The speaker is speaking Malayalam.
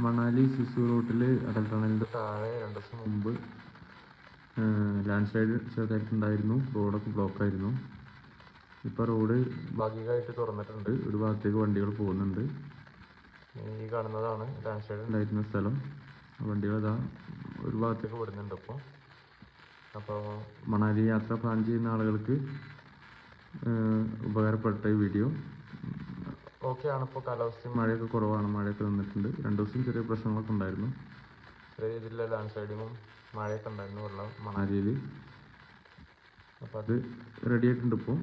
മണാലി സിസു റൂട്ടിൽ അടൽ ടണലിൻ്റെ താഴെ 2 ദിവസം മുമ്പ് ലാൻഡ് സ്ലൈഡ് ചെറുതായിട്ടുണ്ടായിരുന്നു. റോഡൊക്കെ ബ്ലോക്കായിരുന്നു. ഇപ്പോൾ റോഡ് ഭാഗികമായിട്ട് തുറന്നിട്ടുണ്ട്. ഒരു ഭാഗത്തേക്ക് വണ്ടികൾ പോകുന്നുണ്ട്. ഈ കാണുന്നതാണ് ലാൻഡ് സ്ലൈഡ് ഉണ്ടായിരുന്ന സ്ഥലം. വണ്ടികൾ ഇതാ ഒരു ഭാഗത്തേക്ക് വിടുന്നുണ്ട് അപ്പോൾ മണാലി യാത്ര പ്ലാൻ ചെയ്യുന്ന ആളുകൾക്ക് ഉപകാരപ്പെട്ട ഈ വീഡിയോ. ഓക്കെയാണ്. ഇപ്പോൾ കാലാവസ്ഥയും മഴയൊക്കെ കുറവാണ്. മഴയൊക്കെ നിന്നിട്ടുണ്ട്. 2 ദിവസം ചെറിയ പ്രശ്നങ്ങളൊക്കെ ഉണ്ടായിരുന്നു. ചെറിയ രീതിയിലുള്ള ലാൻഡ് സ്ലൈഡിങ്ങും മഴയൊക്കെ ഉണ്ടായിരുന്നു വെള്ളം മണാലിയിൽ. അപ്പോൾ അത് റെഡി ആയിട്ടുണ്ട് ഇപ്പോൾ.